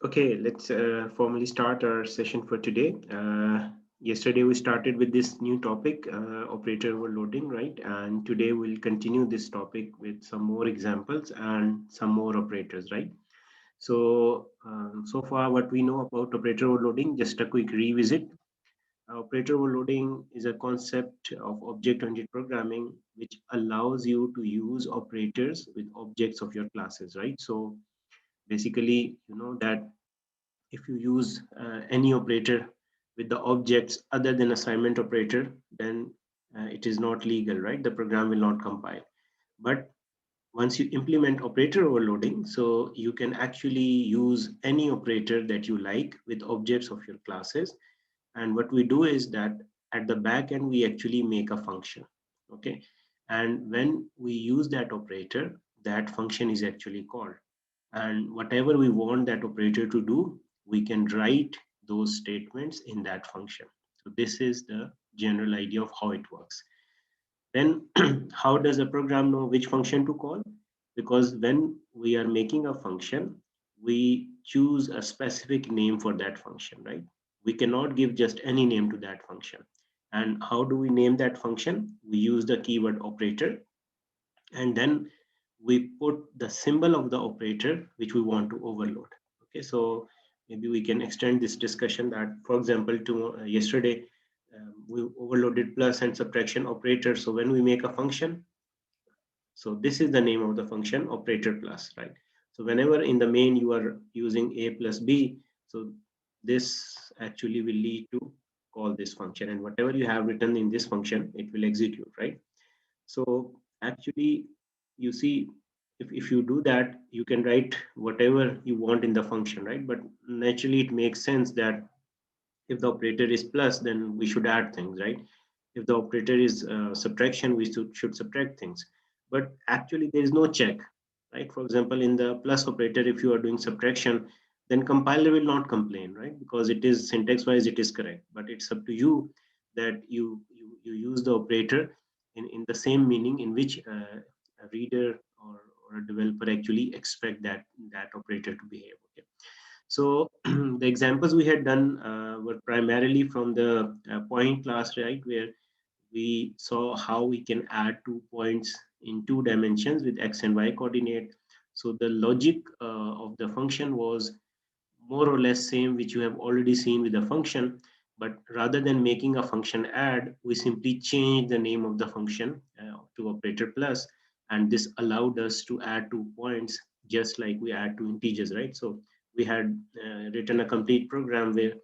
Okay, let's formally start our session for today. Yesterday we started with this new topic, operator overloading, right? And today we'll continue this topic with some more examples and some more operators, right? So far what we know about operator overloading, just a quick revisit. Operator overloading is a concept of object-oriented programming which allows you to use operators with objects of your classes, right? So basically, you know that if you use any operator with the objects other than assignment operator, then it is not legal, right? The program will not compile. But once you implement operator overloading, so you can actually use any operator that you like with objects of your classes. And what we do is that at the back end, we actually make a function. Okay. And when we use that operator, that function is actually called. And whatever we want that operator to do, we can write those statements in that function. So this is the general idea of how it works. Then how does a program know which function to call? Because when we are making a function, we choose a specific name for that function, right? We cannot give just any name to that function. And how do we name that function? We use the keyword operator, and then we put the symbol of the operator which we want to overload. Okay, so maybe we can extend this discussion that, for example, to yesterday we overloaded plus and subtraction operator. So when we make a function, so this is the name of the function, operator plus, right? So whenever in the main you are using a plus b, so this actually will lead to call this function, and whatever you have written in this function, it will execute, right? So actually, you see, if you do that, you can write whatever you want in the function, right? But naturally, it makes sense that if the operator is plus, then we should add things, right? If the operator is subtraction, we should subtract things. But actually, there is no check, right? For example, in the plus operator, if you are doing subtraction, then compiler will not complain, right? Because it is syntax-wise, it is correct. But it's up to you that you use the operator in the same meaning in which a reader or a developer actually expect that operator to behave. Okay. So the examples we had done were primarily from the point class, right, where we saw how we can add 2 points in 2 dimensions with x and y coordinate. So the logic of the function was more or less same, which you have already seen with the function. But rather than making a function add, we simply change the name of the function to operator plus, and this allowed us to add 2 points just like we add two integers, right? So we had written a complete program where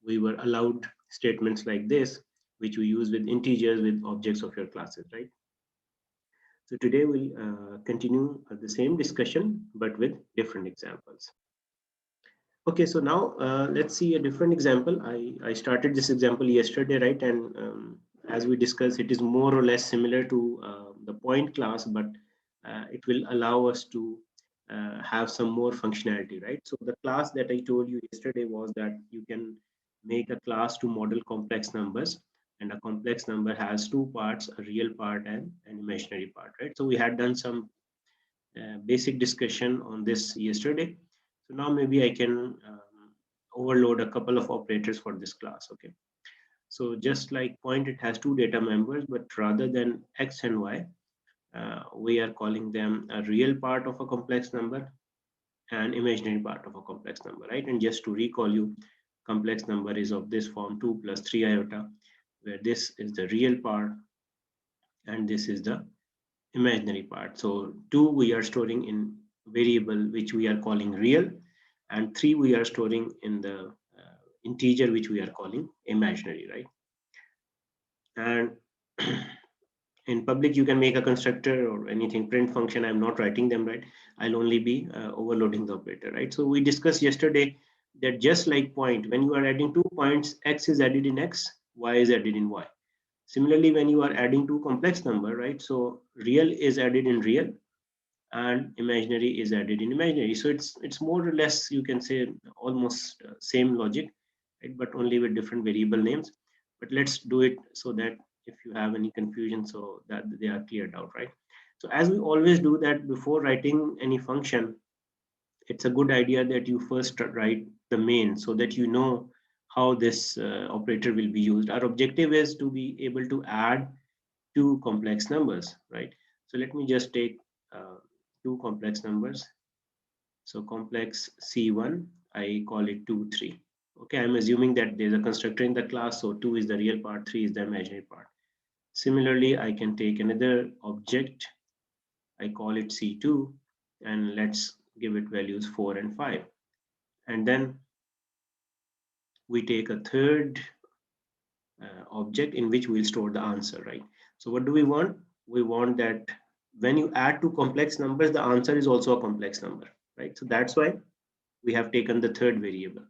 we were allowed statements like this, which we use with integers with objects of your classes, right? So today we'll continue the same discussion, but with different examples. Okay, so now let's see a different example. I started this example yesterday, right? And as we discussed, it is more or less similar to the point class, but it will allow us to have some more functionality, right? So the class that I told you yesterday was that you can make a class to model complex numbers, and a complex number has two parts, a real part and an imaginary part, right? So we had done some basic discussion on this yesterday. So now maybe I can overload a couple of operators for this class. Okay. So just like point, it has two data members, but rather than x and y, we are calling them a real part of a complex number and imaginary part of a complex number, right? And just to recall you, complex number is of this form 2 plus 3 iota, where this is the real part and this is the imaginary part. So 2 we are storing in variable which we are calling real, and 3 we are storing in the integer which we are calling imaginary, right? And in public you can make a constructor or anything, print function. I'm not writing them, right? I'll only be overloading the operator, right? So we discussed yesterday that just like point, when you are adding 2 points, x is added in x, y is added in y. Similarly, when you are adding two complex number, right? So real is added in real and imaginary is added in imaginary. So it's more or less, you can say, almost same logic, right? But only with different variable names. But let's do it so that if you have any confusion, so that they are cleared out, right? So as we always do that before writing any function, it's a good idea that you first write the main so that you know how this operator will be used. Our objective is to be able to add two complex numbers, right? So let me just take two complex numbers. So complex C1, I call it 2, 3. Okay, I'm assuming that there's a constructor in the class, so 2 is the real part, 3 is the imaginary part. Similarly, I can take another object, I call it C2, and let's give it values 4 and 5. And then we take a third object in which we'll store the answer, right? So what do we want? We want that when you add two complex numbers, the answer is also a complex number, right? So that's why we have taken the third variable.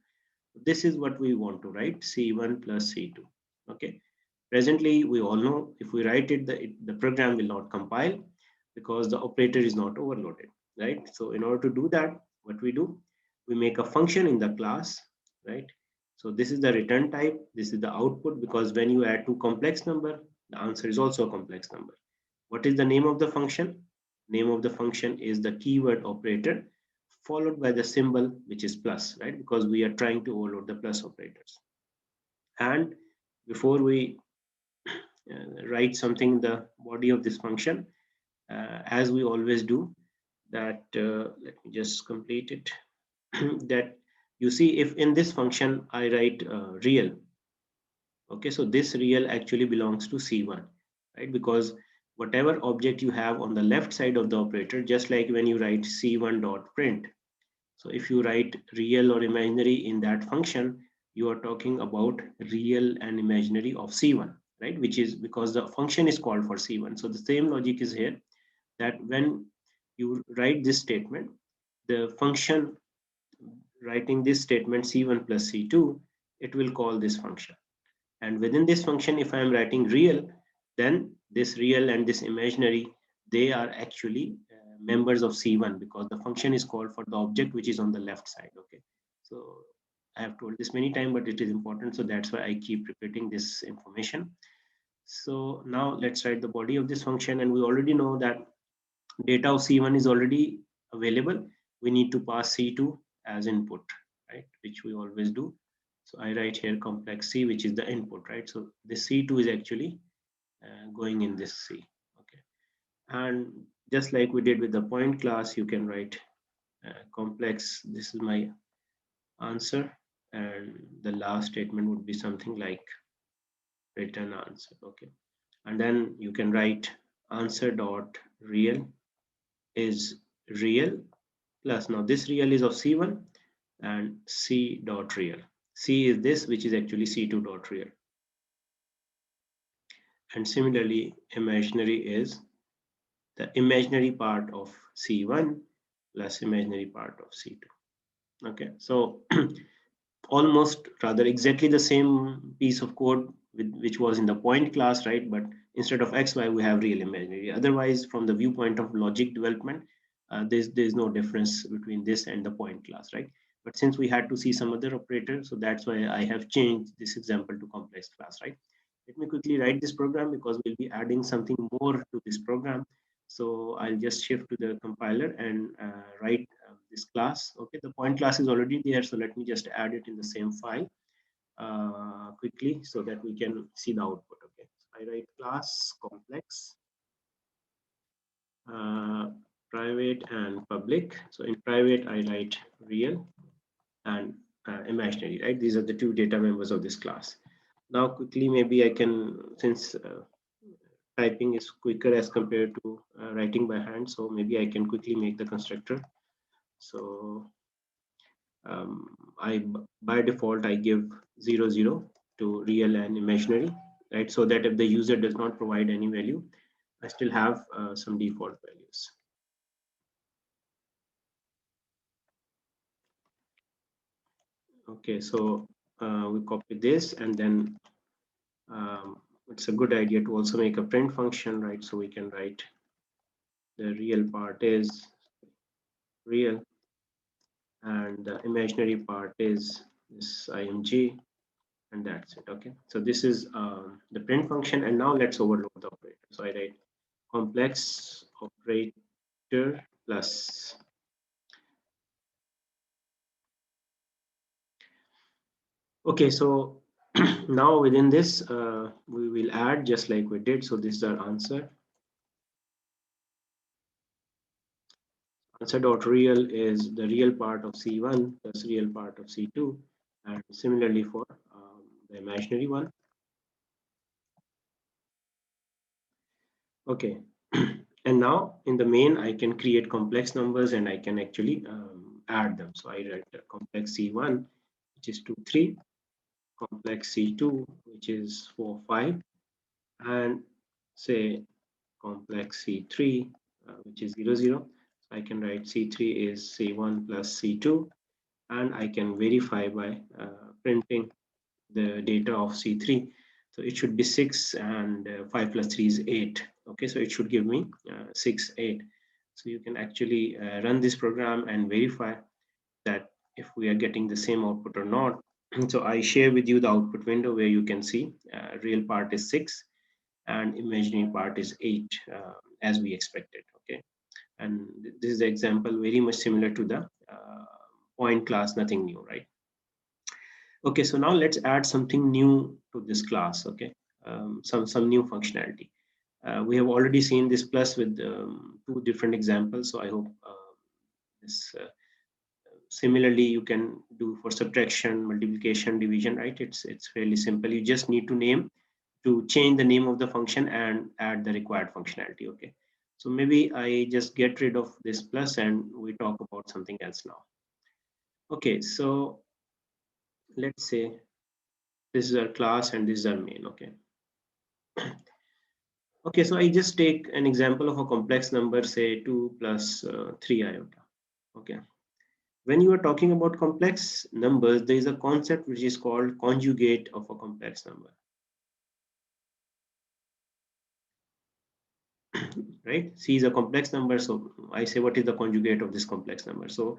This is what we want to write, C1 plus C2. Okay. Presently, we all know if we write it, the program will not compile because the operator is not overloaded, right? So in order to do that, what we do, we make a function in the class, right? So this is the return type, this is the output, because when you add two complex number, the answer is also a complex number. What is the name of the function? Name of the function is the keyword operator followed by the symbol which is plus, right? Because we are trying to overload the plus operators. And before we write something in the body of this function, as we always do, that let me just complete it. That you see, if in this function I write real, okay, so this real actually belongs to C1, right? Because whatever object you have on the left side of the operator, just like when you write C1 dot print, so if you write real or imaginary in that function, you are talking about real and imaginary of C1, right? Which is because the function is called for C1. So the same logic is here, that when you write this statement, the function writing this statement C1 plus C2, it will call this function. And within this function, if I am writing real, then this real and this imaginary, they are actually members of C1 because the function is called for the object which is on the left side. Okay. So I have told this many times, but it is important. So that's why I keep repeating this information. So now let's write the body of this function. And we already know that data of C1 is already available. We need to pass C2 as input, right? Which we always do. So I write here complex C, which is the input, right? So the C2 is actually going in this C, okay? And just like we did with the point class, you can write complex, this is my answer. And the last statement would be something like return answer, okay? And then you can write answer dot real is real plus, now this real is of C1 and C dot real. C is this, which is actually C2 dot real. And similarly, imaginary is the imaginary part of C1 plus imaginary part of C2. Okay, so almost rather exactly the same piece of code which was in the point class, right? But instead of XY, we have real imaginary. Otherwise, from the viewpoint of logic development, there's no difference between this and the point class, right? But since we had to see some other operator, so that's why I have changed this example to complex class, right? Let me quickly write this program because we'll be adding something more to this program. So I'll just shift to the compiler and write this class. Okay, the point class is already there. So let me just add it in the same file quickly so that we can see the output. Okay, so I write class complex, private and public. So in private, I write real and imaginary, right? These are the two data members of this class. Now quickly, maybe I can, since typing is quicker as compared to writing by hand, so maybe I can quickly make the constructor. So I by default I give 0 0 to real and imaginary, right? So that if the user does not provide any value, I still have some default values. Okay, so we copy this, and then it's a good idea to also make a print function, right? So we can write the real part is real and the imaginary part is this img, and that's it. Okay, so this is the print function, and now let's overload the operator. So I write complex operator plus Okay, so now within this, we will add just like we did. So this is our answer. Answer dot real is the real part of C1 plus real part of C2, and similarly for the imaginary one. Okay, and now in the main, I can create complex numbers and I can actually add them. So I write complex C1, which is 2, 3, complex C2, which is 4, 5, and say complex C3, which is 0, 0. So I can write C3 is C1 plus C2, and I can verify by printing the data of C3. So it should be 6, and 5 plus 3 is 8. Okay, so it should give me 6, 8. So you can actually run this program and verify that if we are getting the same output or not. So I share with you the output window where you can see real part is 6 and imaginary part is 8, as we expected. Okay, and this is the example very much similar to the point class, nothing new, right? Okay, so now let's add something new to this class. Okay, some new functionality. We have already seen this plus with two different examples, so I hope this similarly you can do for subtraction, multiplication, division, right? It's fairly simple. You just need to change the name of the function and add the required functionality. Okay, so maybe I just get rid of this plus and we talk about something else now. Okay, so let's say this is our class and this is our main. Okay. Okay, so I just take an example of a complex number, say 2 plus 3 iota. Okay, when you are talking about complex numbers, there is a concept which is called conjugate of a complex number. Right, C is a complex number, so I say what is the conjugate of this complex number. So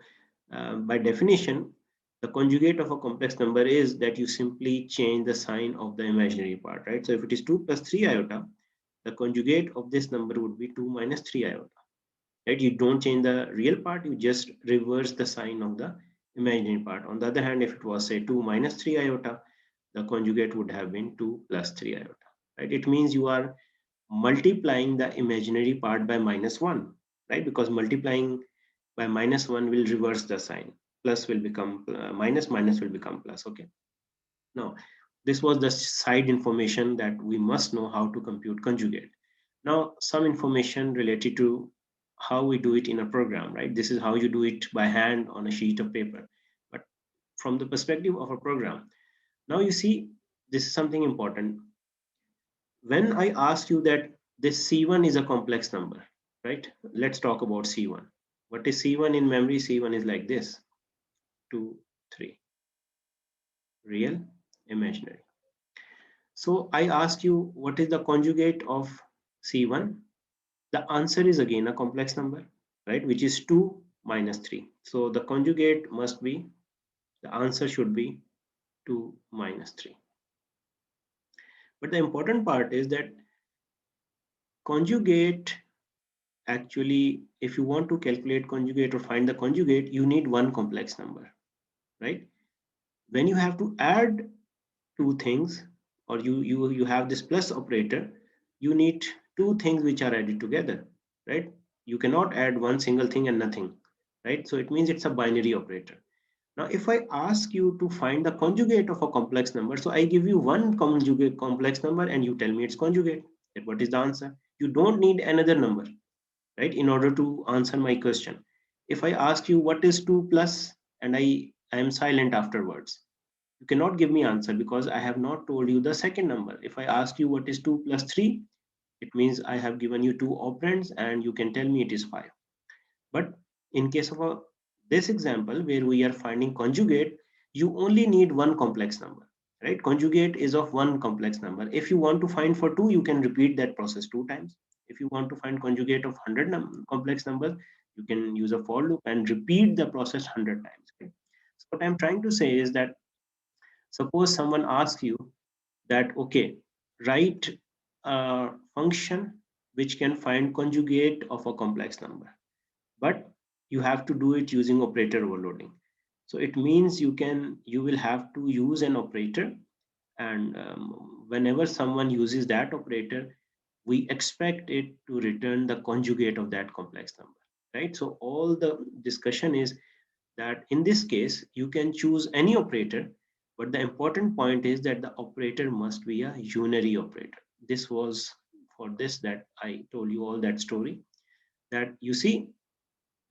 by definition, the conjugate of a complex number is that you simply change the sign of the imaginary part, right? So if it is 2 plus 3 iota, the conjugate of this number would be 2 minus 3 iota, right? You don't change the real part, you just reverse the sign of the imaginary part. On the other hand, if it was say 2 minus 3 iota, the conjugate would have been 2 plus 3 iota, right? It means you are multiplying the imaginary part by minus 1, right? Because multiplying by minus 1 will reverse the sign. Plus will become minus, minus will become plus. Okay, now this was the side information that we must know how to compute conjugate. Now some information related to how we do it in a program, right? This is how you do it by hand on a sheet of paper, but from the perspective of a program, now you see this is something important. When I ask you that this C1 is a complex number, right? Let's talk about C1. What is C1 in memory? C1 is like this: 2, 3, real, imaginary. So I ask you, what is the conjugate of C1? The answer is again a complex number, right? Which is 2 minus 3. So the conjugate must be, the answer should be 2 minus 3. But the important part is that conjugate, actually, if you want to calculate conjugate or find the conjugate, you need one complex number, right? When you have to add two things, or you have this plus operator, you need two things which are added together, right? You cannot add one single thing and nothing, right? So it means it's a binary operator. Now if I ask you to find the conjugate of a complex number, so I give you one conjugate complex number and you tell me its conjugate, that what is the answer. You don't need another number, right, in order to answer my question. If I ask you what is 2 plus and I am silent afterwards, you cannot give me answer because I have not told you the second number. If I ask you what is 2 plus 3, it means I have given you two operands and you can tell me it is 5. But in case of this example where we are finding conjugate, you only need one complex number, right? Conjugate is of one complex number. If you want to find for two, you can repeat that process 2 times. If you want to find conjugate of 100 complex numbers, you can use a for loop and repeat the process 100 times. Okay? So what I'm trying to say is that suppose someone asks you that, okay, write a function which can find conjugate of a complex number, but you have to do it using operator overloading. So it means you will have to use an operator, and whenever someone uses that operator, we expect it to return the conjugate of that complex number, right? So all the discussion is that in this case you can choose any operator, but the important point is that the operator must be a unary operator. This was for this that I told you all that story, that you see.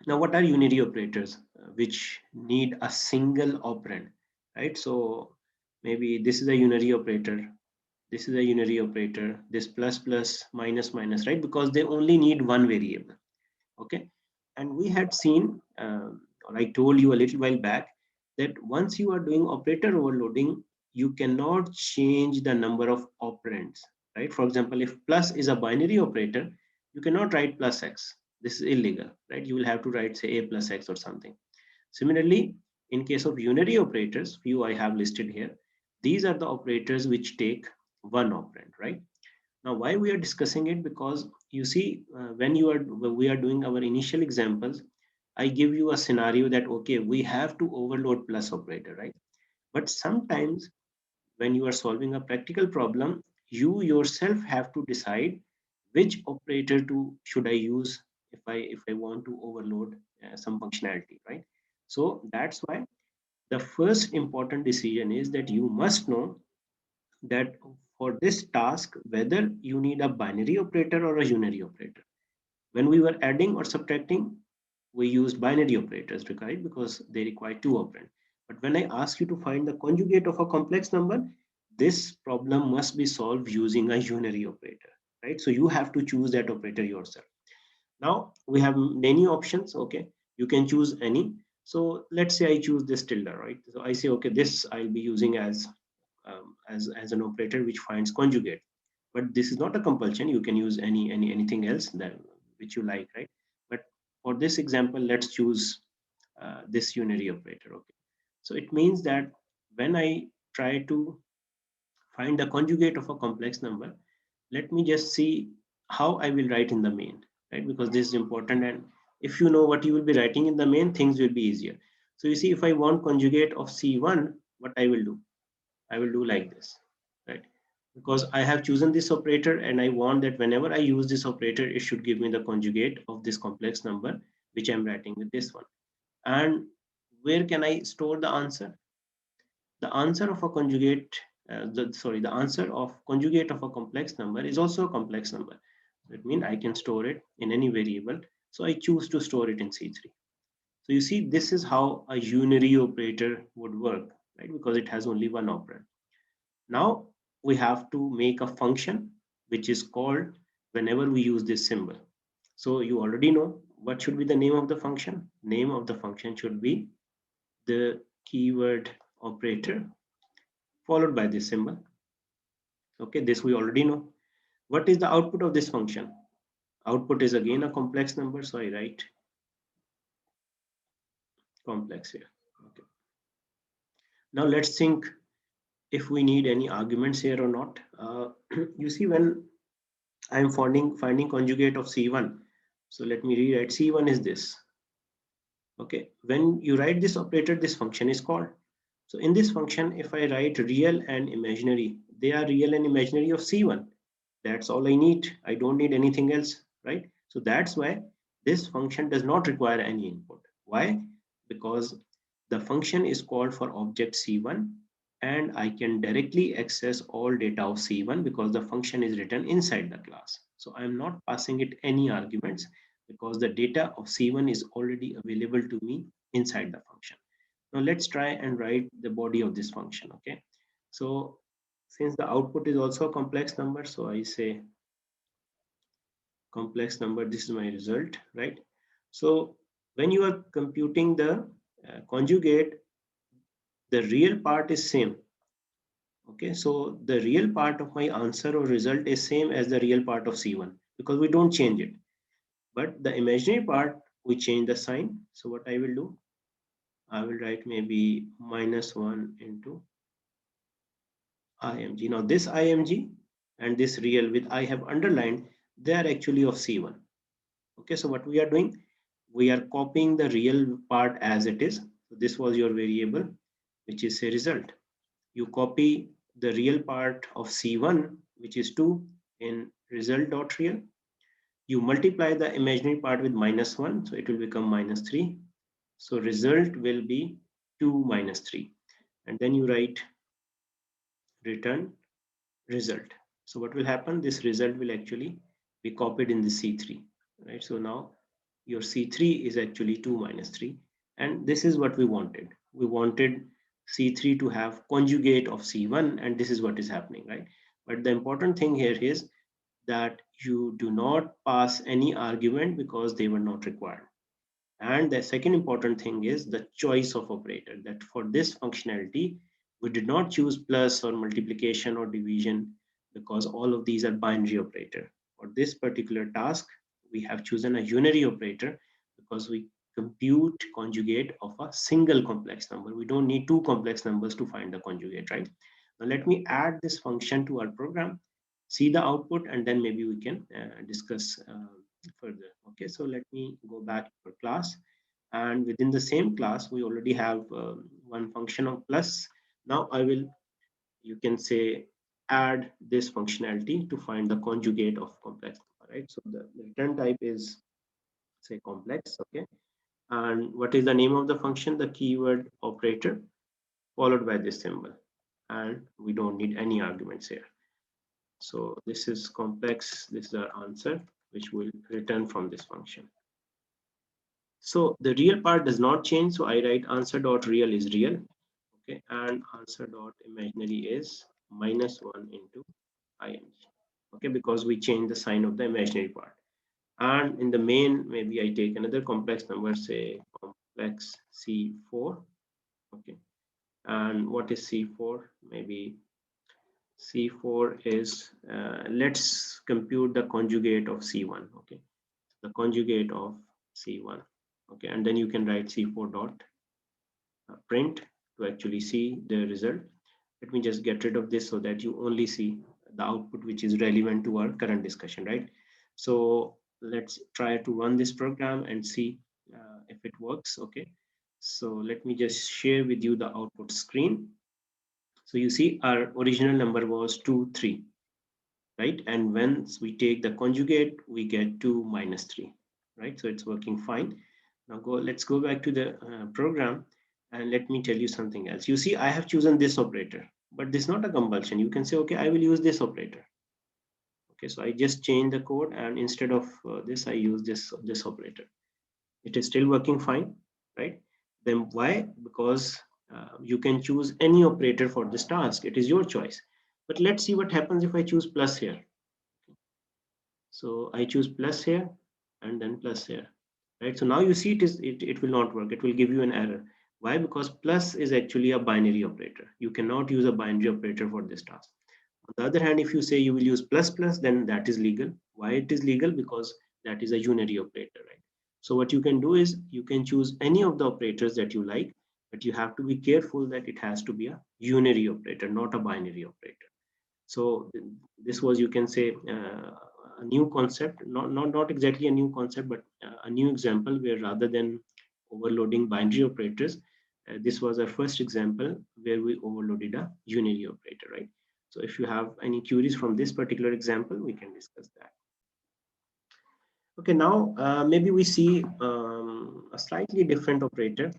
Now what are unary operators? Which need a single operand, right? So maybe this is a unary operator, this is a unary operator, this plus plus minus minus, right? Because they only need one variable. Okay. And we had seen, or I told you a little while back, that once you are doing operator overloading, you cannot change the number of operands, right? For example, if plus is a binary operator, you cannot write plus x. This is illegal, right? You will have to write, say, a plus x or something. Similarly, in case of unary operators, few I have listed here, these are the operators which take one operand, right? Now, why we are discussing it? Because you see, when we are doing our initial examples, I give you a scenario that okay, we have to overload plus operator, right? But sometimes when you are solving a practical problem, you yourself have to decide which operator to should I use if I want to overload some functionality, right? So that's why the first important decision is that you must know that for this task whether you need a binary operator or a unary operator. When we were adding or subtracting, we used binary operators, right? Because they require two operands. But when I ask you to find the conjugate of a complex number, this problem must be solved using a unary operator, right? So you have to choose that operator yourself. Now we have many options. Okay, you can choose any. So let's say I choose this tilde, right? So I say, okay, this I'll be using as an operator which finds conjugate. But this is not a compulsion. You can use anything else that which you like, right? But for this example, let's choose this unary operator. Okay, so it means that when I try to find the conjugate of a complex number, let me just see how I will write in the main, right? Because this is important, and if you know what you will be writing in the main, things will be easier. So you see, if I want conjugate of C1, what I will do? I will do like this, right? Because I have chosen this operator and I want that whenever I use this operator, it should give me the conjugate of this complex number, which I'm writing with this one. And where can I store the answer? The answer of a conjugate, the answer of conjugate of a complex number is also a complex number. That means I can store it in any variable. So I choose to store it in C3. So you see, this is how a unary operator would work, right? Because it has only one operand. Now we have to make a function which is called whenever we use this symbol. So you already know what should be the name of the function. Name of the function should be the keyword operator followed by this symbol. Okay, this we already know. What is the output of this function? Output is again a complex number, so I write complex here. Okay. Now let's think if we need any arguments here or not. You see, when I'm finding conjugate of C1, so let me rewrite. C1 is this. Okay, when you write this operator, this function is called. So in this function, if I write real and imaginary, they are real and imaginary of C1. That's all I need. I don't need anything else, right? So that's why this function does not require any input. Why? Because the function is called for object C1 and I can directly access all data of C1 because the function is written inside the class. So I'm not passing it any arguments because the data of C1 is already available to me inside the function. Now let's try and write the body of this function. Okay, so since the output is also a complex number, so I say complex number, this is my result, right? So when you are computing the conjugate, the real part is same. Okay, so the real part of my answer or result is same as the real part of C1 because we don't change it. But the imaginary part, we change the sign. So what I will do, I will write maybe -1 into IMG. Now this IMG and this real with I have underlined, they are actually of C1. Okay, so what we are doing, we are copying the real part as it is. So this was your variable, which is a result. You copy the real part of C1, which is 2, in result.real. You multiply the imaginary part with -1, so it will become -3. So result will be 2 minus 3. And then you write return result. So what will happen? This result will actually be copied in the C3, right? So now your C3 is actually 2 minus 3. And this is what we wanted. We wanted C3 to have conjugate of C1, and this is what is happening, right? But the important thing here is that you do not pass any argument because they were not required. And the second important thing is the choice of operator, that for this functionality, we did not choose plus or multiplication or division because all of these are binary operator. For this particular task, we have chosen a unary operator because we compute conjugate of a single complex number. We don't need two complex numbers to find the conjugate, right? Now let me add this function to our program, see the output, and then maybe we can discuss further. Okay, so let me go back to our class, and within the same class we already have one function of plus. Now I will, you can say, add this functionality to find the conjugate of complex number, right? So the return type is, say, complex. Okay, and what is the name of the function? The keyword operator followed by this symbol, and we don't need any arguments here. So this is complex, this is our answer, which will return from this function. So the real part does not change. So I write answer dot real is real. Okay, and answer dot imaginary is -1 into img. Okay, because we change the sign of the imaginary part. And in the main, maybe I take another complex number, say complex C4. Okay, and what is C4? Maybe C4 is, let's compute the conjugate of C1. Okay, the conjugate of C1. Okay, and then you can write C4 dot print to actually see the result. Let me just get rid of this so that you only see the output which is relevant to our current discussion, right? So let's try to run this program and see if it works. Okay, so let me just share with you the output screen. So you see our original number was 2 3, right? And once we take the conjugate, we get 2 minus 3, right? So it's working fine. Now let's go back to the program, and let me tell you something else. You see, I have chosen this operator, but this is not a compulsion. You can say, okay, I will use this operator. Okay, so I just change the code, and instead of this, I use this operator. It is still working fine, right? Then why? Because you can choose any operator for this task. It is your choice. But let's see what happens if I choose plus here. So I choose plus here and then plus here, right? So now you see it will not work. It will give you an error. Why? Because plus is actually a binary operator. You cannot use a binary operator for this task. On the other hand, if you say you will use plus plus, then that is legal. Why it is legal? Because that is a unary operator, right? So what you can do is you can choose any of the operators that you like, but you have to be careful that it has to be a unary operator, not a binary operator. So this was, you can say, a new concept, not exactly a new concept, but a new example where rather than overloading binary operators, this was our first example where we overloaded a unary operator, right? So if you have any queries from this particular example, we can discuss that. Okay, now maybe we see a slightly different operator.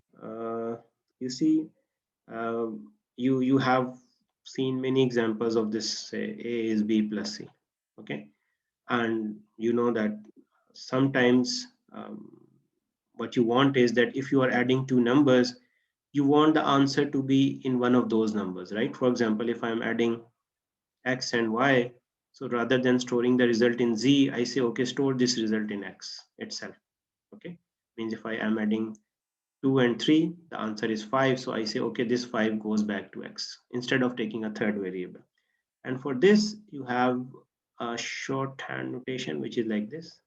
You see, you have seen many examples of this, say a is b plus c. Okay, and you know that sometimes what you want is that if you are adding two numbers, you want the answer to be in one of those numbers, right? For example, if I'm adding x and y, so rather than storing the result in z, I say, okay, store this result in x itself. Okay, means if I am adding 2 and 3, the answer is 5, so I say, okay, this 5 goes back to x instead of taking a third variable. And for this, you have a shorthand notation which is like this.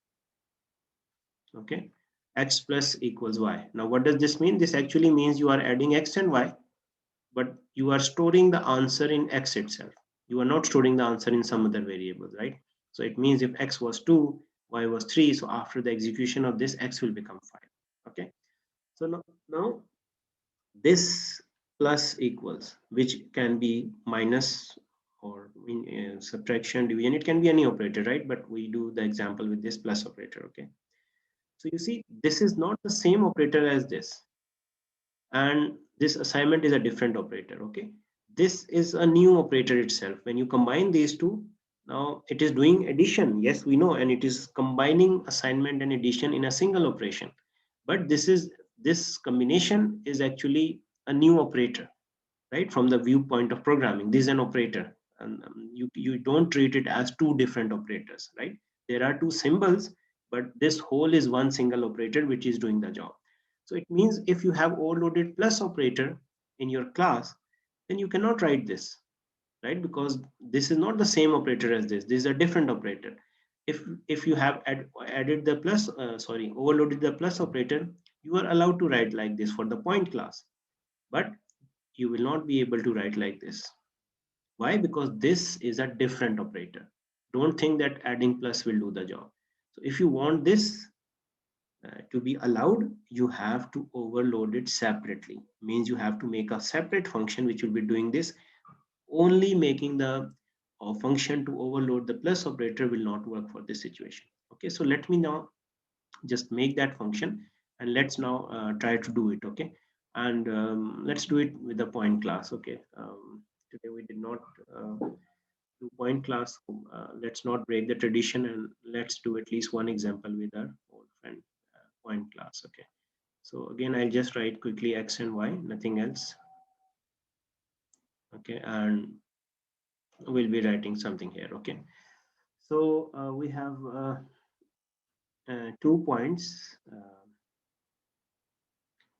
Okay, x plus equals y. Now what does this mean? This actually means you are adding x and y, but you are storing the answer in x itself. You are not storing the answer in some other variable, right? So it means if x was 2, y was 3, so after the execution of this, x will become 5. Okay, so now this plus equals, which can be minus or in subtraction, division, it can be any operator, right? But we do the example with this plus operator. Okay, so you see this is not the same operator as this, and this assignment is a different operator. Okay, this is a new operator itself. When you combine these two, now it is doing addition, yes we know, and it is combining assignment and addition in a single operation. But this combination is actually a new operator, right? From the viewpoint of programming, this is an operator, and you don't treat it as two different operators, right? There are two symbols, but this whole is one single operator which is doing the job. So it means if you have overloaded plus operator in your class, then you cannot write this, right? Because this is not the same operator as this is a different operator. If you have added the plus overloaded the plus operator, you are allowed to write like this for the point class, but you will not be able to write like this. Why? Because this is a different operator. Don't think that adding plus will do the job. So if you want this to be allowed, you have to overload it separately. Means you have to make a separate function which will be doing this. Only making the function to overload the plus operator will not work for this situation. Okay, so let me now just make that function, and let's now try to do it. Okay, and let's do it with the point class. Okay, today we did not do point class. Let's not break the tradition, and let's do at least one example with our old friend point class. Okay, so again I'll just write quickly x and y, nothing else. Okay, and we'll be writing something here. Okay, so we have 2 points,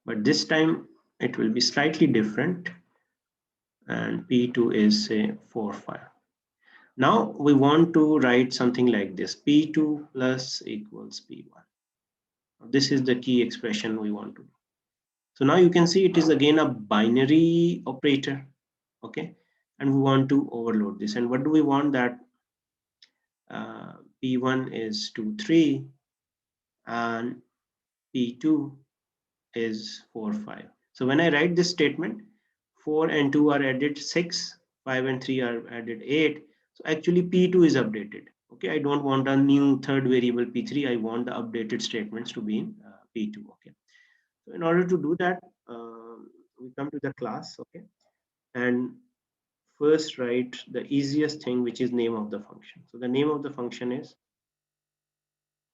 but this time it will be slightly different, and P2 is say 4, 5. Now we want to write something like this: P2 plus equals P1. This is the key expression we want to do. So now you can see it is again a binary operator. Okay, and we want to overload this. And what do we want? That P1 is 2, 3, and P2 is 4, 5. So when I write this statement, 4 and 2 are added 6, 5 and 3 are added 8. So actually P2 is updated. Okay, I don't want a new third variable P3. I want the updated statements to be in P2. Okay, so in order to do that, we come to the class. Okay, and first write the easiest thing, which is name of the function. So the name of the function is,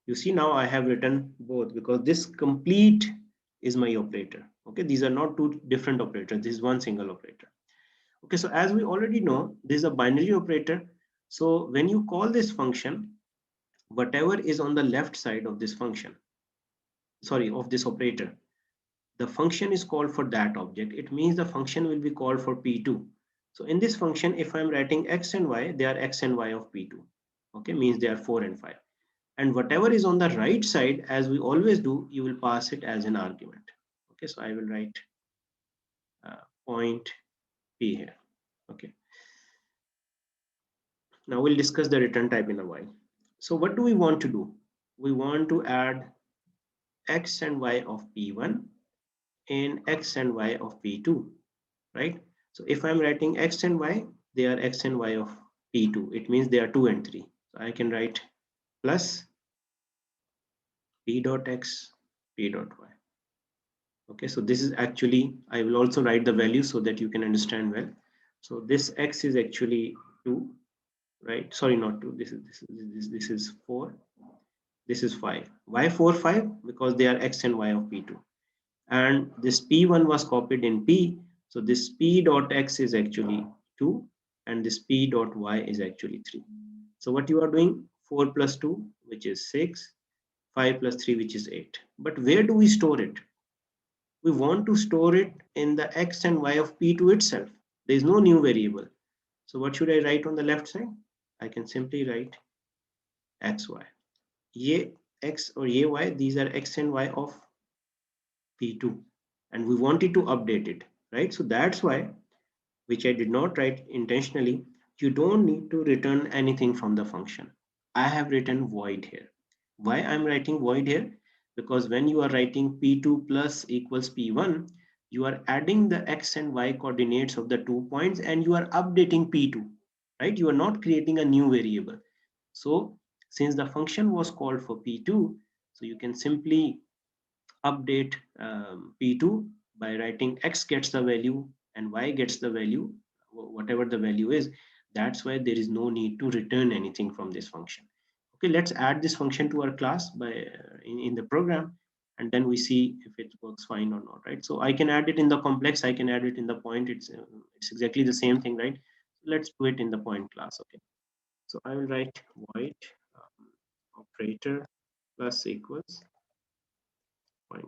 you see now I have written both, because this complete is my operator. Okay, these are not two different operators, this is one single operator. Okay, so as we already know, this is a binary operator. So when you call this function, whatever is on the left side of this function, sorry, of this operator, the function is called for that object. It means the function will be called for P2. So in this function, if I'm writing x and y, they are x and y of P2. Okay, means they are 4 and 5. And whatever is on the right side, as we always do, you will pass it as an argument. Okay, so I will write point P here. Okay, now we'll discuss the return type in a while. So what do we want to do? We want to add x and y of P1 and x and y of P2, right? So if I'm writing x and y, they are x and y of P2. It means they are 2 and 3. So I can write plus P dot x, P dot y. Okay, so this is actually, I will also write the value so that you can understand well. So this x is actually 2, right? Sorry, not 2. This is 4. This is 5. Why 4, 5? Because they are x and y of P2. And this P1 was copied in P. So this P dot x is actually 2, and this P dot y is actually 3. So what you are doing? 4 plus 2, which is 6, 5 plus 3, which is 8. But where do we store it? We want to store it in the x and y of P2 itself. There is no new variable. So what should I write on the left side? I can simply write xy. Ye x or ye y, these are x and y of P2. And we wanted to update it, right? So that's why, which I did not write intentionally, you don't need to return anything from the function. I have written void here. Why I'm writing void here? Because when you are writing P2 plus equals P1, you are adding the x and y coordinates of the 2 points and you are updating p2, right? You are not creating a new variable. So since the function was called for p2, so you can simply update p2 by writing x gets the value and y gets the value, whatever the value is. That's why there is no need to return anything from this function. Okay, let's add this function to our class by in the program, and then we see if it works fine or not, right? So I can add it in the complex, I can add it in the point. It's exactly the same thing, right? Let's do it in the point class. Okay, so I will write void operator plus equals point.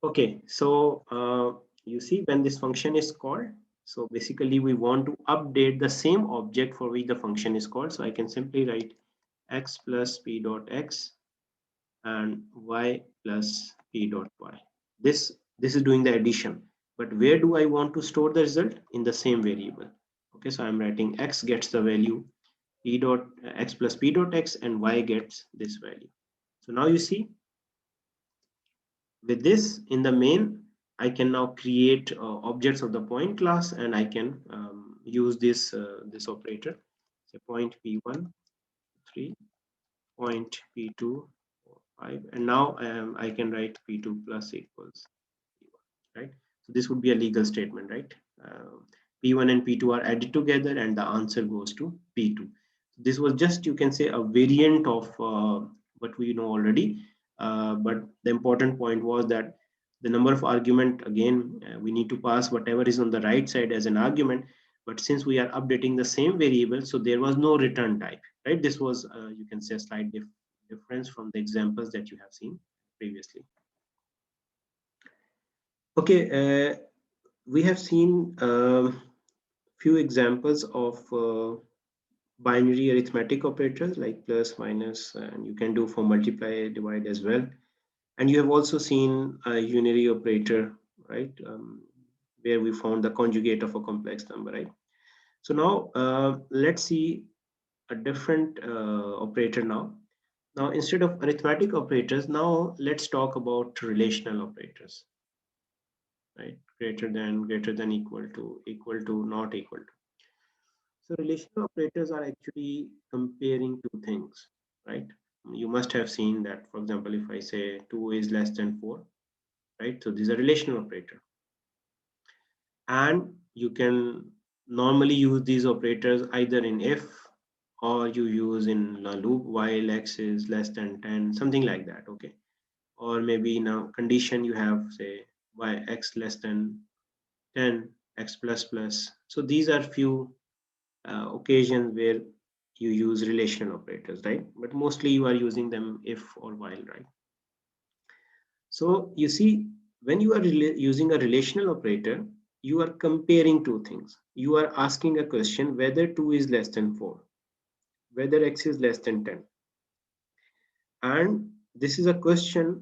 Okay, so you see when this function is called, so basically we want to update the same object for which the function is called. So I can simply write x plus p dot x and y plus p dot y. This is doing the addition, but where do I want to store the result? In the same variable. Okay, so I'm writing x gets the value p dot x plus p dot x and y gets this value. So now you see with this in the main, I can now create objects of the point class, and I can use this operator. So point p1 3, point p2 5, and now I can write p2 plus equals p1, right? So this would be a legal statement, right? P1 and p2 are added together and the answer goes to p2. This was just, you can say, a variant of what we know already, but the important point was that the number of argument, again, we need to pass whatever is on the right side as an argument, but since we are updating the same variable, so there was no return type, right? This was, you can say, a slight difference from the examples that you have seen previously. Okay, we have seen few examples of binary arithmetic operators like plus, minus, and you can do for multiply, divide as well. And you have also seen a unary operator, right? Where we found the conjugate of a complex number, right? So now let's see a different operator now. Now, instead of arithmetic operators, now let's talk about relational operators, right? Greater than, equal to, not equal to. So relational operators are actually comparing two things, right? You must have seen that, for example, if I say 2 is less than 4, right? So this is a relational operator. And you can normally use these operators either in if, or you use in a loop while x is less than 10, something like that, okay? Or maybe in a condition you have, say, y x less than 10, x plus plus. So these are few occasions where you use relational operators, right? But mostly you are using them if or while, right? So you see, when you are using a relational operator, you are comparing two things. You are asking a question whether 2 is less than 4, whether x is less than 10. And this is a question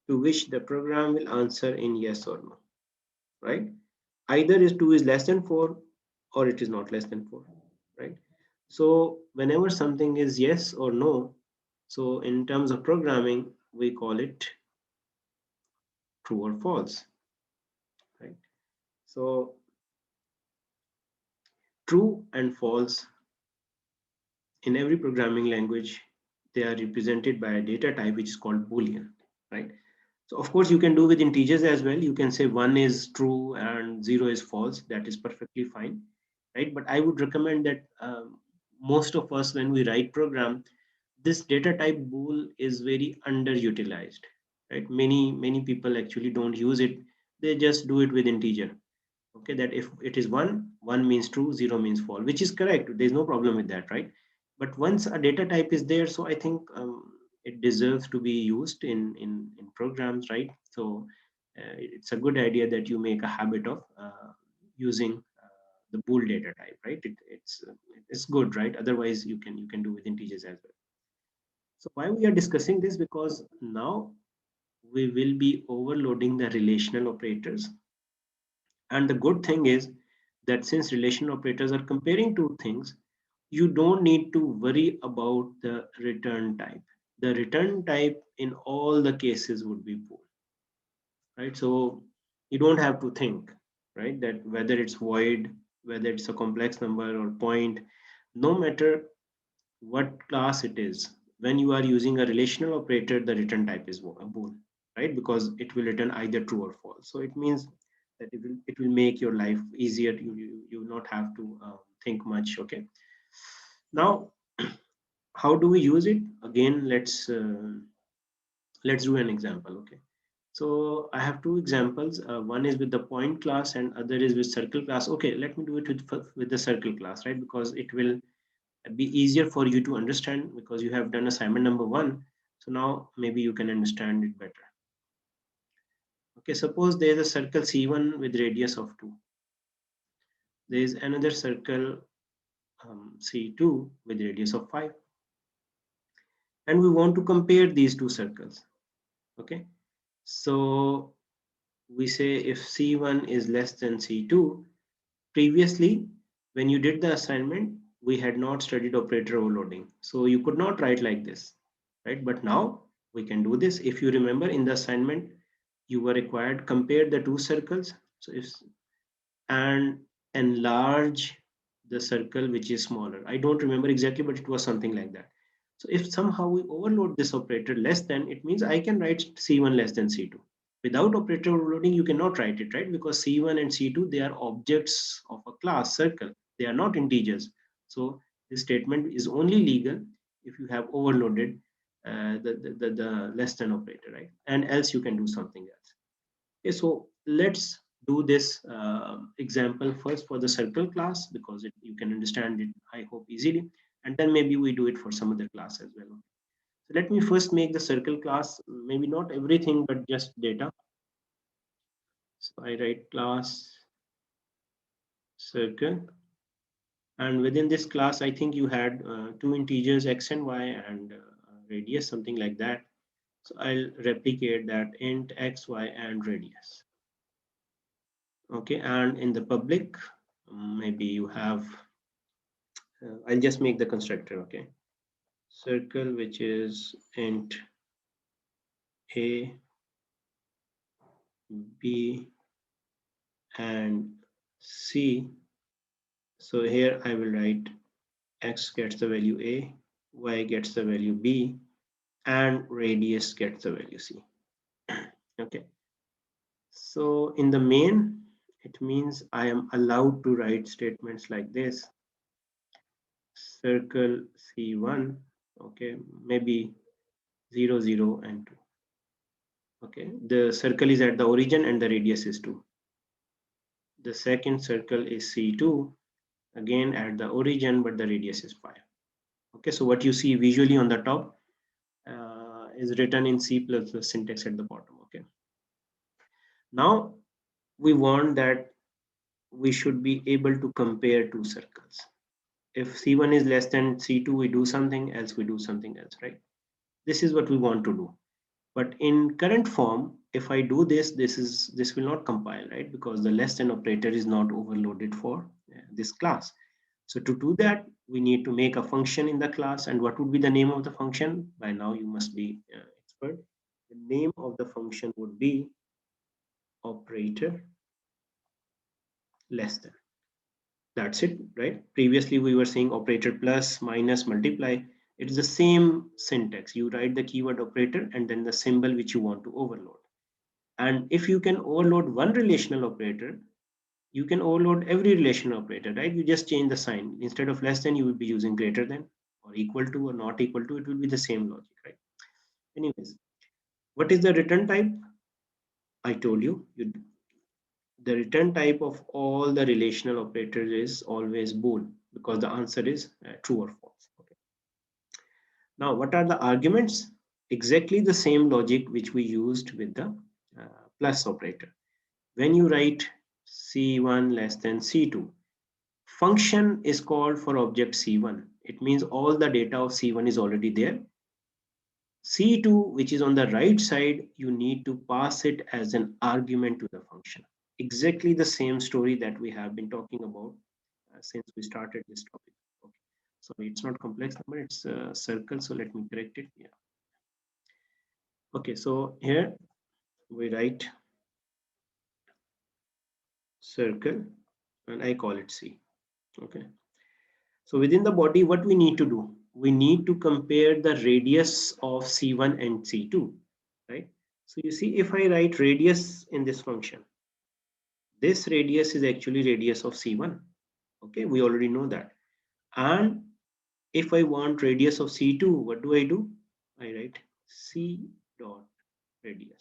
to which the program will answer in yes or no, right? Either is 2 is less than 4 or it is not less than 4, right? So whenever something is yes or no, so in terms of programming, we call it true or false, right? So true and false in every programming language, they are represented by a data type which is called Boolean, right? So of course you can do with integers as well. You can say 1 is true and 0 is false. That is perfectly fine, right? But I would recommend that most of us, when we write program, this data type bool is very underutilized, right? Many people actually don't use it. They just do it with integer. Okay, that if it is 1 means true, 0 means false, which is correct. There's no problem with that, right? But once a data type is there, so I think it deserves to be used in programs, right? So it's a good idea that you make a habit of using the bool data type, right? It's good, right? Otherwise you can do with integers as well. So why we are discussing this? Because now we will be overloading the relational operators. And the good thing is that since relational operators are comparing two things, you don't need to worry about the return type. The return type in all the cases would be bool, right? So you don't have to think, right, that whether it's void, whether it's a complex number or point, no matter what class it is, when you are using a relational operator, the return type is a bool, right? Because it will return either true or false. So it means that it will make your life easier. You will not have to think much. Okay. Now, how do we use it? Again, let's do an example. Okay. So I have two examples. One is with the point class and other is with circle class. Okay, let me do it with the circle class, right? Because it will be easier for you to understand because you have done assignment number one. So now maybe you can understand it better. Okay, suppose there is a circle C1 with radius of 2. There is another circle C2 with radius of 5. And we want to compare these two circles. Okay, so we say if C1 is less than C2, previously when you did the assignment, we had not studied operator overloading. So you could not write like this, right? But now we can do this. If you remember in the assignment, you were required compare the two circles. So if and enlarge the circle which is smaller. I don't remember exactly, but it was something like that. So if somehow we overload this operator less than, it means I can write C1 less than C2. Without operator overloading, you cannot write it, right? Because C1 and C2, they are objects of a class circle. They are not integers. So this statement is only legal if you have overloaded the less than operator, right? And else you can do something else. Okay, so let's do this example first for the circle class because you can understand it, I hope, easily. And then maybe we do it for some other class as well. So let me first make the circle class, maybe not everything, but just data. So I write class circle. And within this class, I think you had two integers, x and y, and radius, something like that. So I'll replicate that int x, y, and radius. Okay, and in the public, maybe you have, I'll just make the constructor, okay, circle, which is int a, b, and c. So here I will write x gets the value a, y gets the value b, and radius gets the value c. Okay, so in the main, it means I am allowed to write statements like this: circle c1, okay, maybe 0, 0, and 2. Okay, the circle is at the origin and the radius is 2. The second circle is C2, again at the origin, but the radius is 5. Okay, so what you see visually on the top is written in C++ syntax at the bottom. Okay, now we want that we should be able to compare two circles. If C1 is less than C2, we do something else, we do something else, right? This is what we want to do. But in current form, if I do this, this will not compile, right? Because the less than operator is not overloaded for this class. So to do that, we need to make a function in the class. And what would be the name of the function? By now you must be expert. The name of the function would be operator less than. That's it, right? Previously we were saying operator plus, minus, multiply. It's the same syntax. You write the keyword operator and then the symbol which you want to overload. And if you can overload one relational operator, you can overload every relational operator, right? You just change the sign. Instead of less than, you will be using greater than or equal to or not equal to. It will be the same logic, right? Anyways, what is the return type? I told you, the return type of all the relational operators is always bool because the answer is true or false. Okay. Now, what are the arguments? Exactly the same logic which we used with the plus operator. When you write C1 less than C2, function is called for object C1. It means all the data of C1 is already there. C2, which is on the right side, you need to pass it as an argument to the function. Exactly the same story that we have been talking about since we started this topic. Okay. Sorry, it's not complex number, it's a circle. So let me correct it. Yeah. Okay, so here we write circle and I call it C. Okay. So within the body, what we need to do? We need to compare the radius of C1 and C2, right? So you see, if I write radius in this function, this radius is actually radius of C1. Okay, we already know that. And if I want radius of C2, what do? I write C dot radius.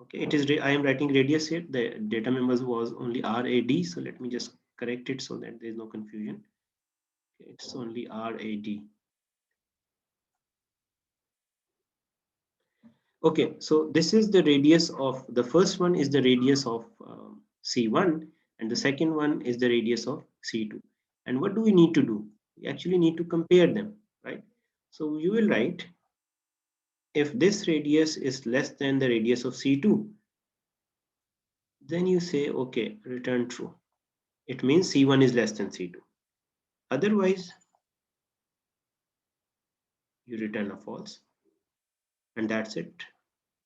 Okay, I am writing radius here. The data members was only RAD. So let me just correct it so that there is no confusion. Okay, it's only RAD. Okay, so this is the radius of the first one is the radius of C1 and the second one is the radius of C2. And what do we need to do? We actually need to compare them, right? So you will write if this radius is less than the radius of C2, then you say, okay, return true. It means C1 is less than C2. Otherwise, you return a false and that's it.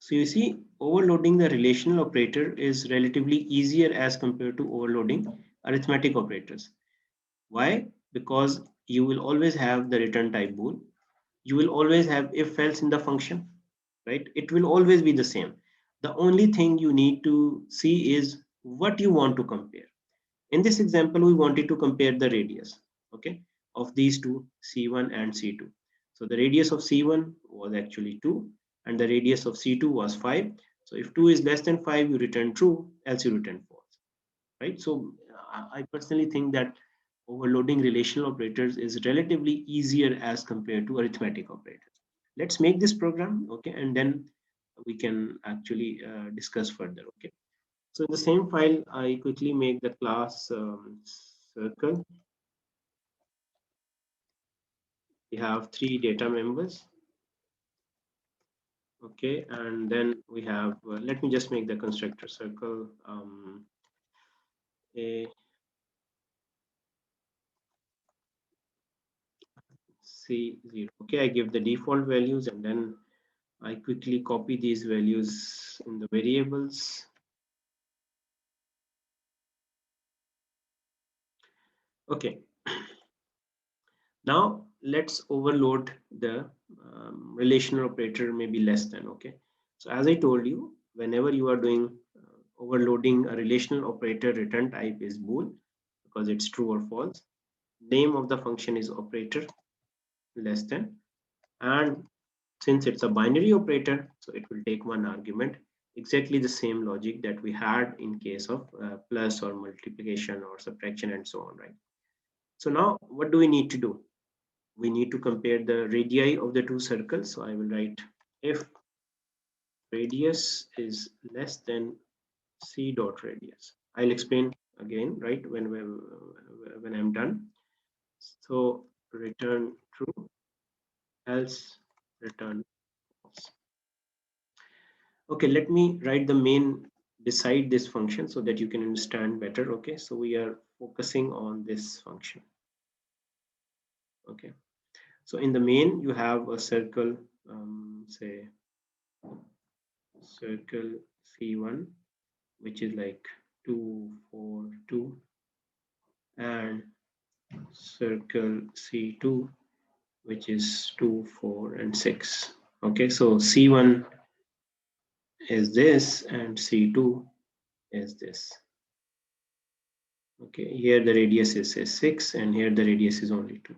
So you see, overloading the relational operator is relatively easier as compared to overloading arithmetic operators. Why? Because you will always have the return type bool. You will always have if else in the function, right? It will always be the same. The only thing you need to see is what you want to compare. In this example, we wanted to compare the radius, okay, of these two, C1 and C2. So the radius of C1 was actually 2 and the radius of C2 was 5. So if 2 is less than 5, you return true, else you return false, right? So I personally think that overloading relational operators is relatively easier as compared to arithmetic operators. Let's make this program, okay, and then we can actually discuss further, okay? So in the same file, I quickly make the class circle. We have 3 data members. Okay, and then we have, let me just make the constructor circle a C0. Okay, I give the default values and then I quickly copy these values in the variables. Okay, now let's overload the relational operator maybe less than. Okay, so as I told you, whenever you are doing overloading a relational operator, return type is bool because it's true or false. Name of the function is operator less than, and since it's a binary operator, so it will take one argument, exactly the same logic that we had in case of plus or multiplication or subtraction and so on, right? So now what do we need to do? We need to compare the radii of the two circles. So I will write if radius is less than C dot radius. I'll explain again, right, when I'm done. So return true, else return false. Okay, let me write the main beside this function so that you can understand better. Okay, so we are focusing on this function. Okay, so in the main you have a circle, say circle C1, which is like 2 4 2, and circle C2, which is 2 4 and 6. Okay, so C1 is this and C2 is this. Okay, here the radius is 6 and here the radius is only 2.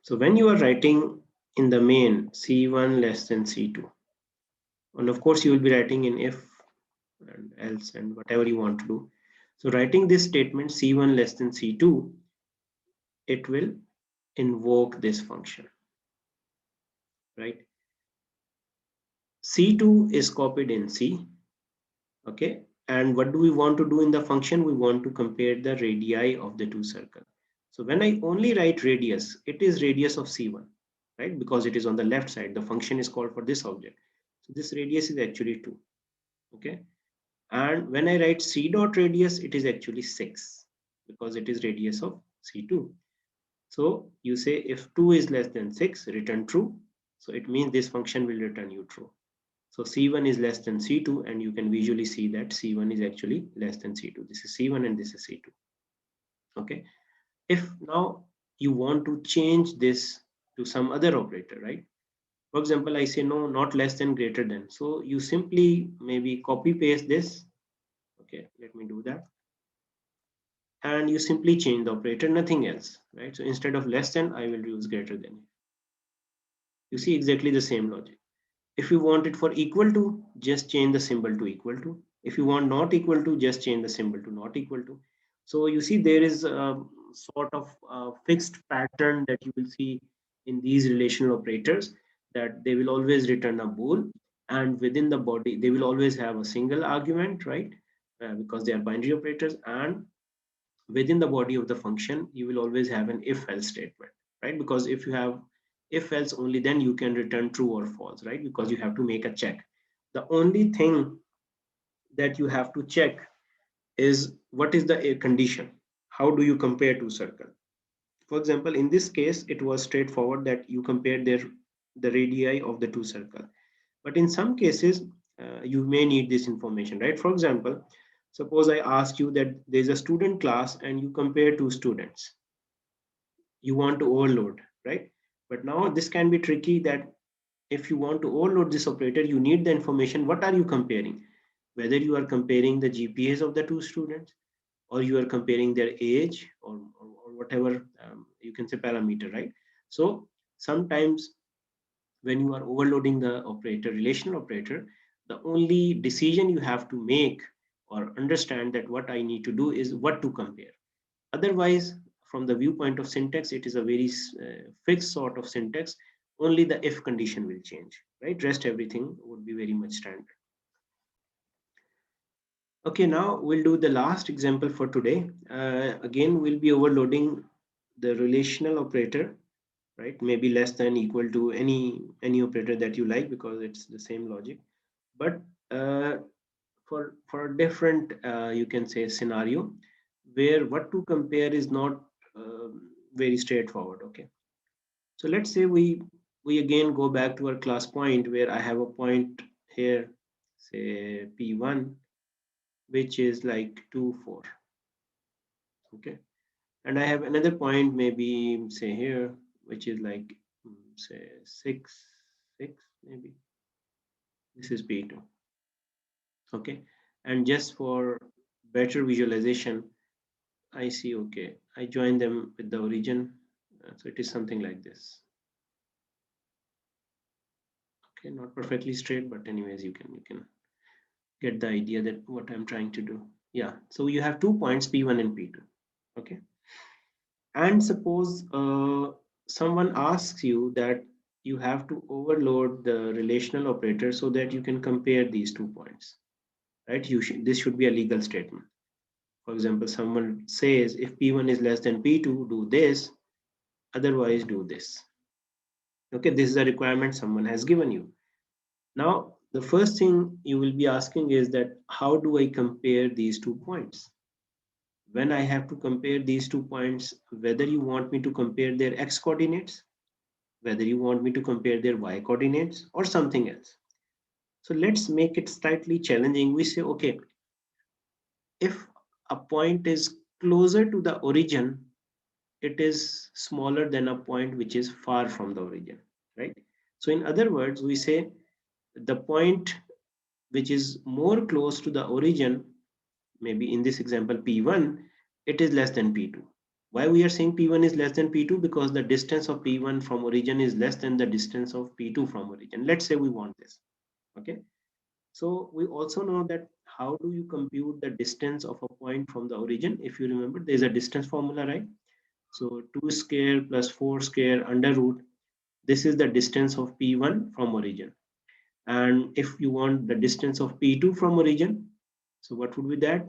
So when you are writing in the main C1 less than C2, and of course you will be writing in if and else and whatever you want to do. So writing this statement C1 less than C2, it will invoke this function, right? C2 is copied in C, okay? And what do we want to do in the function? We want to compare the radii of the two circles. So when I only write radius, it is radius of C1, right? Because it is on the left side, the function is called for this object. So this radius is actually 2, okay? And when I write C dot radius, it is actually 6 because it is radius of C2. So you say if 2 is less than 6, return true. So it means this function will return you true. So C1 is less than C2, and you can visually see that C1 is actually less than C2. This is C1 and this is C2. Okay. If now you want to change this to some other operator, right? For example, I say no, not less than, greater than. So you simply maybe copy paste this. Okay, let me do that. And you simply change the operator, nothing else, right? So instead of less than, I will use greater than. You see exactly the same logic. If you want it for equal to, just change the symbol to equal to. If you want not equal to, just change the symbol to not equal to. So you see there is a sort of fixed pattern that you will see in these relational operators, that they will always return a bool, and within the body they will always have a single argument, right? Because they are binary operators, and within the body of the function you will always have an if else statement, right? Because if you have if else, only then you can return true or false, right? Because you have to make a check. The only thing that you have to check is what is the condition. How do you compare two circles? For example, in this case it was straightforward that you compare the radii of the two circles. But in some cases you may need this information, right? For example, suppose I ask you that there's a student class and you compare two students. You want to overload, right? But now this can be tricky, that if you want to overload this operator, you need the information. What are you comparing? Whether you are comparing the GPAs of the two students, or you are comparing their age, or whatever you can say parameter, right? So sometimes when you are overloading the operator, relational operator, the only decision you have to make or understand that what I need to do is what to compare. Otherwise, from the viewpoint of syntax, it is a very fixed sort of syntax. Only the if condition will change, right? Rest everything would be very much standard. Okay, now we'll do the last example for today. Again, we'll be overloading the relational operator, right? Maybe less than, equal to, any operator that you like, because it's the same logic. But for a different, you can say, scenario, where what to compare is not very straightforward. Okay, so let's say we again go back to our class point, where I have a point here, say p1, which is like 2 4. Okay, and I have another point, maybe say here, which is like say 6 6, maybe this is p2. Okay, and just for better visualization, I see, okay, I join them with the origin. So it is something like this. Okay, not perfectly straight, but anyways, you can get the idea that what I'm trying to do. Yeah, so you have 2 points, p1 and p2. Okay, and suppose someone asks you that you have to overload the relational operator so that you can compare these 2 points, right? This should be a legal statement. For example, someone says if p1 is less than p2, do this, otherwise do this. Okay, this is a requirement someone has given you. Now the first thing you will be asking is that how do I compare these 2 points? When I have to compare these 2 points, whether you want me to compare their x coordinates, whether you want me to compare their y coordinates, or something else. So let's make it slightly challenging. We say, okay, if a point is closer to the origin, it is smaller than a point which is far from the origin, right? So in other words, we say the point which is more close to the origin, maybe in this example p1, it is less than p2. Why we are saying p1 is less than p2? Because the distance of p1 from origin is less than the distance of p2 from origin. Let's say we want this. Okay, so we also know that how do you compute the distance of a point from the origin? If you remember, there's a distance formula, right? So 2 square plus 4 square under root, this is the distance of p1 from origin. And if you want the distance of p2 from origin, so what would be that?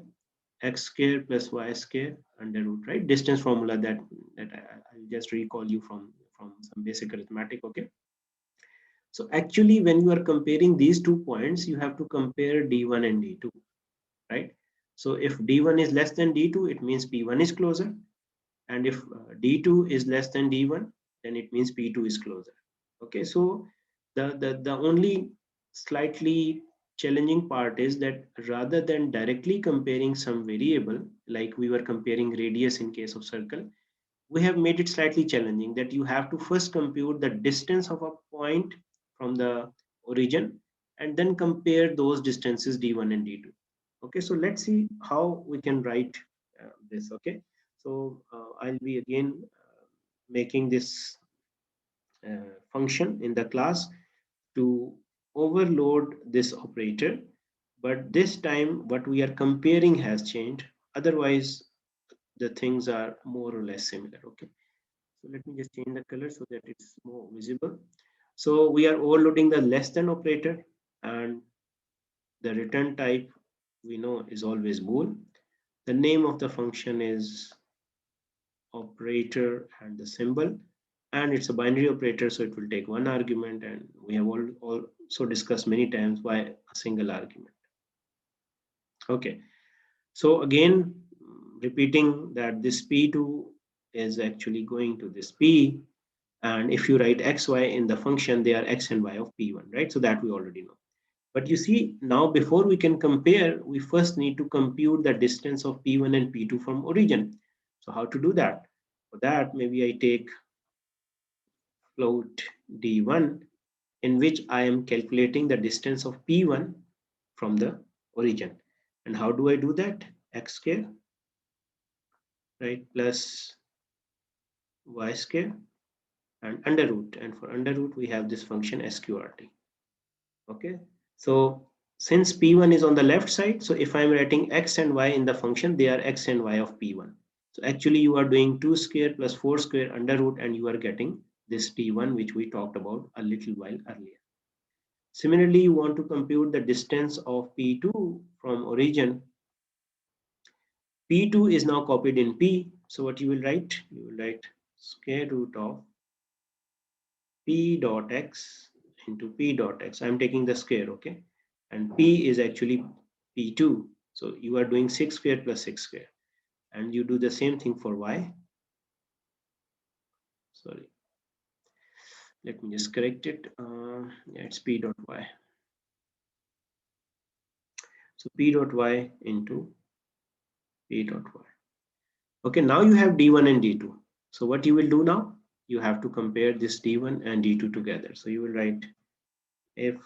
X square plus y square under root, right? Distance formula that I'll just recall you from some basic arithmetic. Okay, so actually when you are comparing these 2 points, you have to compare d1 and d2, right? So if d1 is less than d2, it means p1 is closer, and if d2 is less than d1, then it means p2 is closer. Okay, so the only slightly challenging part is that rather than directly comparing some variable, like we were comparing radius in case of circle, we have made it slightly challenging that you have to first compute the distance of a point from the origin and then compare those distances d1 and d2. Okay, so let's see how we can write this. Okay, so I'll be again making this function in the class to overload this operator, but this time what we are comparing has changed. Otherwise the things are more or less similar. Okay, so let me just change the color so that it's more visible. So we are overloading the less than operator, and the return type we know is always bool. The name of the function is operator and the symbol, and it's a binary operator, so it will take one argument, and we have also discussed many times why a single argument. Okay, so again repeating that this p2 is actually going to this p, and if you write xy in the function, they are x and y of p1, right? So that we already know. But you see, now before we can compare, we first need to compute the distance of p1 and p2 from origin. So how to do that? For that, maybe I take float d1 in which I am calculating the distance of p1 from the origin. And how do I do that? X square, right, plus y square and under root. And for under root, we have this function sqrt. Okay, so since p1 is on the left side, so if I'm writing x and y in the function, they are x and y of p1. So actually you are doing 2 square plus 4 square under root, and you are getting this p1 which we talked about a little while earlier. Similarly, you want to compute the distance of p2 from origin. P2 is now copied in p, so what you will write? You will write square root of p dot x into p dot x. I'm taking the square, okay? And p is actually p2. So you are doing 6 square plus 6 square. And you do the same thing for y. Sorry. Let me just correct it. Yeah, it's p dot y. So p dot y into p dot y. Okay, now you have d1 and d2. So what you will do now? You have to compare this d1 and d2 together. So you will write if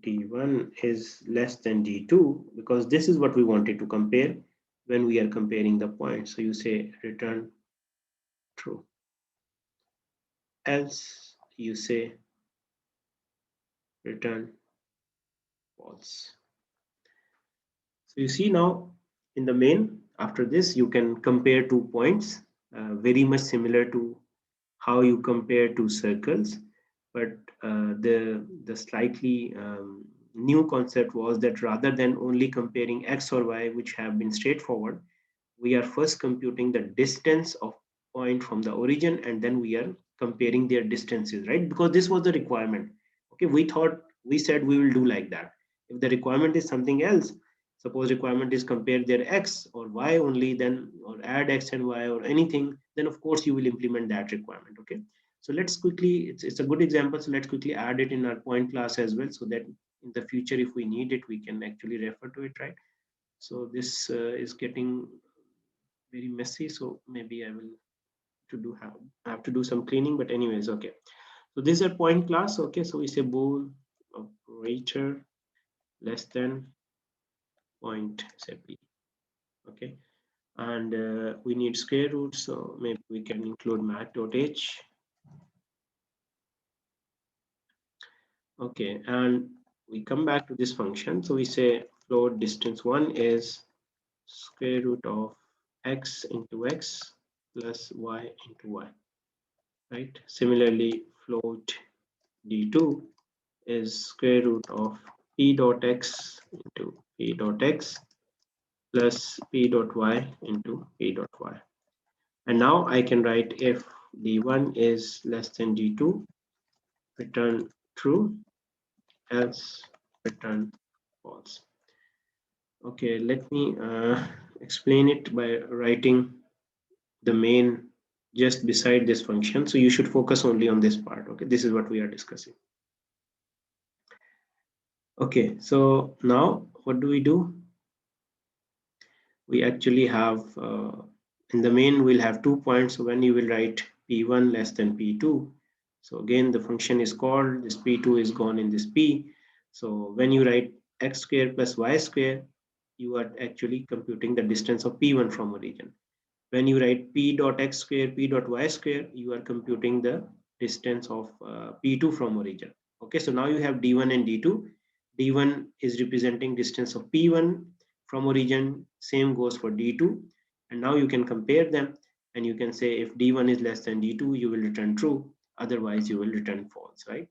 d1 is less than d2, because this is what we wanted to compare when we are comparing the points. So you say return true, else you say return false. So you see now in the main, after this you can compare 2 points, very much similar to how you compare 2 circles, but the slightly new concept was that rather than only comparing x or y, which have been straightforward, we are first computing the distance of point from the origin, and then we are comparing their distances, right? Because this was the requirement. Okay, we said we will do like that. If the requirement is something else, suppose requirement is compare their x or y only, then or add x and y or anything, then of course you will implement that requirement. Okay, so let's quickly, it's a good example, so let's quickly add it in our point class as well, so that in the future if we need it, we can actually refer to it, right? So this is getting very messy, so maybe I will have to do some cleaning, but anyways, okay. So this is a point class. Okay, so we say bool operator less than point, say p. Okay, and we need square root, so maybe we can include math.h. Okay, and we come back to this function, so we say float distance 1 is square root of x into x plus y into y, right? Similarly, float d2 is square root of p dot x into p dot x plus p dot y into p dot y. And now I can write if d1 is less than d2, return true, else return false. Okay, let me explain it by writing the main just beside this function. So you should focus only on this part. Okay, this is what we are discussing. Okay, so now what do? We actually have in the main we'll have 2 points. So when you will write p1 less than p2, so again the function is called, this p2 is gone in this p. So when you write x square plus y square, you are actually computing the distance of p1 from origin. When you write p dot x square, p dot y square, you are computing the distance of p2 from origin. Okay, so now you have d1 and d2. d1 is representing distance of p1 from origin, same goes for d2. And now you can compare them, and you can say if d1 is less than d2, you will return true, otherwise you will return false, right?